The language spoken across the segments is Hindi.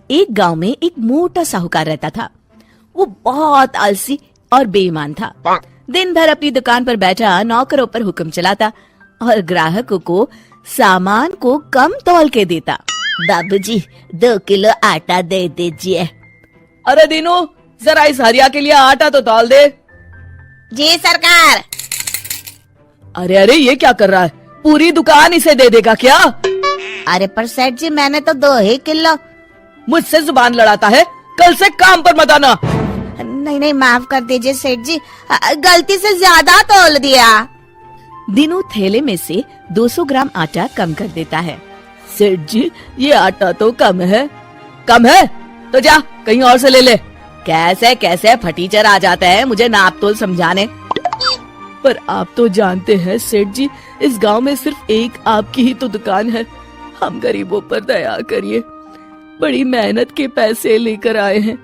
एक गांव में एक मोटा साहूकार रहता था। वो बहुत आलसी और बेईमान था। दिन भर अपनी दुकान पर बैठा नौकरों पर हुक्म चलाता और ग्राहकों को सामान को कम तौल के देता। बाबूजी 2 किलो आटा दे दीजिए। अरे दीनू, जरा इस हरिया के लिए आटा तो तौल दे। जी सरकार। अरे अरे, ये क्या कर रहा है? पूरी दुकान इसे दे देगा क्या? अरे पर सेठ जी, मैंने तो 2 ही किलो। मुझसे जुबान लड़ाता है, कल से काम पर मत आना। नहीं नहीं, माफ कर दीजिए सेठ जी, गलती से ज्यादा तौल दिया। दीनू थैले में से 200 ग्राम आटा कम कर देता है। सेठ जी, ये आटा तो कम है। कम है तो जा कहीं और से ले ले। कैसे कैसे फटीचर आ जाते हैं मुझे नाप तोल समझाने। पर आप तो जानते हैं सेठ जी, इस गांव में सिर्फ एक आपकी ही तो दुकान है। हम गरीबों पर दया करिए, बड़ी मेहनत के पैसे लेकर आए हैं।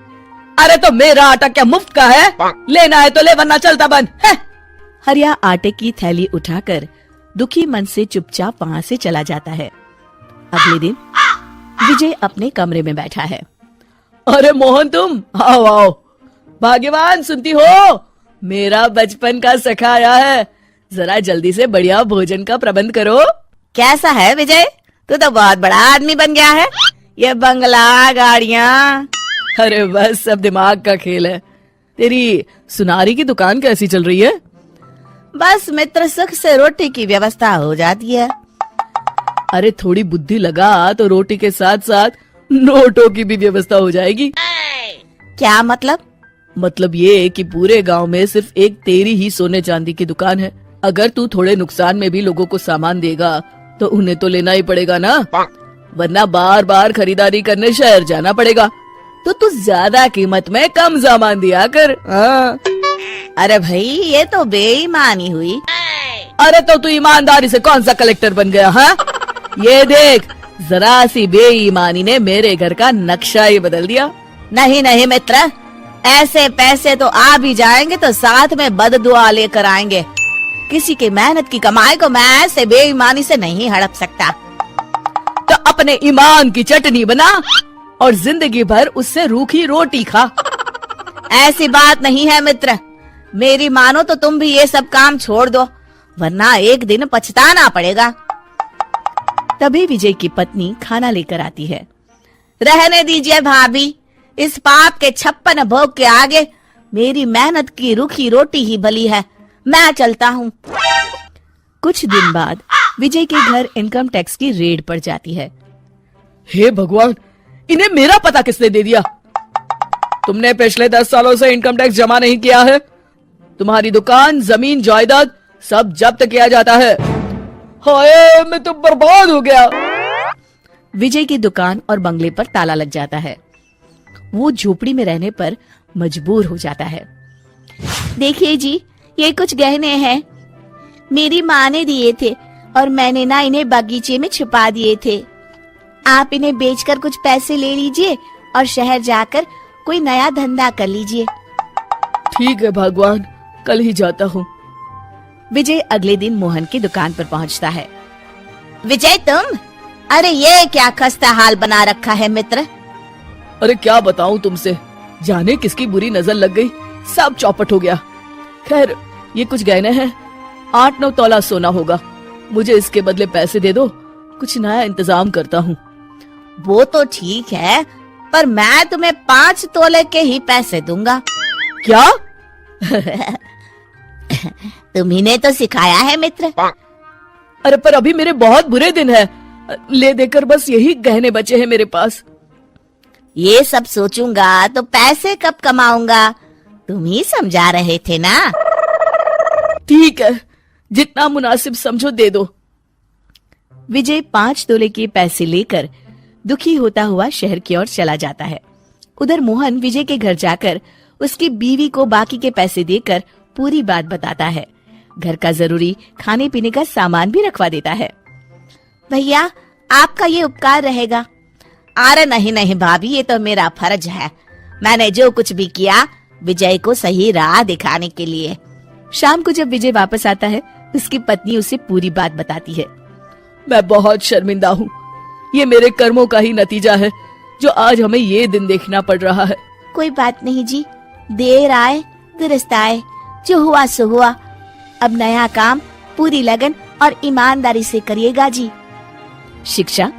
अरे तो मेरा आटा क्या मुफ्त का है? लेना है तो ले, वरना चलता बंद है। हरिया आटे की थैली उठाकर दुखी मन से चुपचाप वहाँ से चला जाता है। अगले दिन विजय अपने कमरे में बैठा है। अरे मोहन, तुम आओ आओ। भाग्यवान, सुनती हो? मेरा बचपन का सखा आया है। जरा जल्दी से बढ़िया भोजन का प्रबंध करो। कैसा है विजय? तू तो बहुत बड़ा आदमी बन गया है। ये बंगला, गाड़ियाँ। अरे बस सब दिमाग का खेल है। तेरी सुनारी की दुकान कैसी चल रही है? बस मित्र, सुख से रोटी की व्यवस्था हो जाती है। अरे थोड़ी बुद्धि लगा तो रोटी के साथ साथ नोटों की भी व्यवस्था हो जाएगी। क्या मतलब? मतलब ये कि पूरे गांव में सिर्फ एक तेरी ही सोने चांदी की दुकान है। अगर तू थोड़े नुकसान में भी लोगों को सामान देगा तो उन्हें तो लेना ही पड़ेगा ना, वरना बार बार खरीदारी करने शहर जाना पड़ेगा। तो तू ज्यादा कीमत में कम सामान दिया कर। हाँ। अरे भाई, ये तो बेईमानी हुई। अरे तो तू ईमानदारी से कौन सा कलेक्टर बन गया? हाँ, ये देख, जरा सी बेईमानी ने मेरे घर का नक्शा ही बदल दिया। नहीं नहीं मित्र, ऐसे पैसे तो आ भी जाएंगे तो साथ में बददुआ लेकर आएंगे। किसी की मेहनत की कमाई को मैं ऐसे बेईमानी से नहीं हड़प सकता। तो अपने ईमान की चटनी बना और जिंदगी भर उससे रूखी रोटी खा। ऐसी बात नहीं है मित्र, मेरी मानो तो तुम भी ये सब काम छोड़ दो, वरना एक दिन पछताना पड़ेगा। तभी विजय की पत्नी खाना लेकर आती है। रहने दीजिए भाभी, इस पाप के 56 भोग के आगे मेरी मेहनत की रूखी रोटी ही भली है। मैं चलता हूँ। कुछ दिन बाद विजय के घर इनकम टैक्स की रेड पड़ जाती है। हे भगवान, इन्हें मेरा पता किसने दे दिया? तुमने पिछले 10 सालों से इनकम टैक्स जमा नहीं किया है। तुम्हारी दुकान, जमीन, जायदाद सब जब्त किया जाता है। हाय, मैं तो बर्बाद हो गया। विजय की दुकान और बंगले पर ताला लग जाता है। वो झोपड़ी में रहने पर मजबूर हो जाता है। देखिए जी, ये कुछ गहने हैं, मेरी माँ ने दिए थे और मैंने ना इन्हें बगीचे में छुपा दिए थे। आप इन्हें बेचकर कुछ पैसे ले लीजिए और शहर जाकर कोई नया धंधा कर लीजिए। ठीक है भगवान, कल ही जाता हूँ। विजय अगले दिन मोहन की दुकान पर पहुँचता है। विजय तुम? अरे ये क्या खस्ता हाल बना रखा है मित्र। अरे क्या बताऊं तुमसे, जाने किसकी बुरी नजर लग गई, सब चौपट हो गया। खैर, ये कुछ गहने हैं, 8-9 तोला सोना होगा। मुझे इसके बदले पैसे दे दो, कुछ नया इंतजाम करता हूँ। वो तो ठीक है, पर मैं तुम्हें 5 तोले के ही पैसे दूंगा। क्या? तुम्ही ने तो सिखाया है मित्र। अरे पर अभी मेरे बहुत बुरे दिन है, ले देकर बस यही गहने बचे हैं मेरे पास। ये सब सोचूंगा तो पैसे कब कमाऊंगा, तुम ही समझा रहे थे ना। ठीक है, जितना मुनासिब समझो दे दो। विजय 5 तोले के पैसे लेकर दुखी होता हुआ शहर की ओर चला जाता है। उधर मोहन विजय के घर जाकर उसकी बीवी को बाकी के पैसे देकर पूरी बात बताता है। घर का जरूरी खाने पीने का सामान भी रखवा देता है। भैया, आपका ये उपकार रहेगा। अरे नहीं नहीं भाभी, ये तो मेरा फर्ज है। मैंने जो कुछ भी किया विजय को सही राह दिखाने के लिए। शाम को जब विजय वापस आता है, उसकी पत्नी उसे पूरी बात बताती है। मैं बहुत शर्मिंदा हूँ, ये मेरे कर्मों का ही नतीजा है। जो आज हमें ये दिन देखना पड़ रहा है। कोई बात नहीं जी, देर आए दुरुस्त आए, जो हुआ सो हुआ। अब नया काम पूरी लगन और ईमानदारी से करिएगा जी। शिक्षा,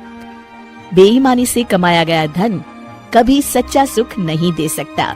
बेईमानी से कमाया गया धन कभी सच्चा सुख नहीं दे सकता।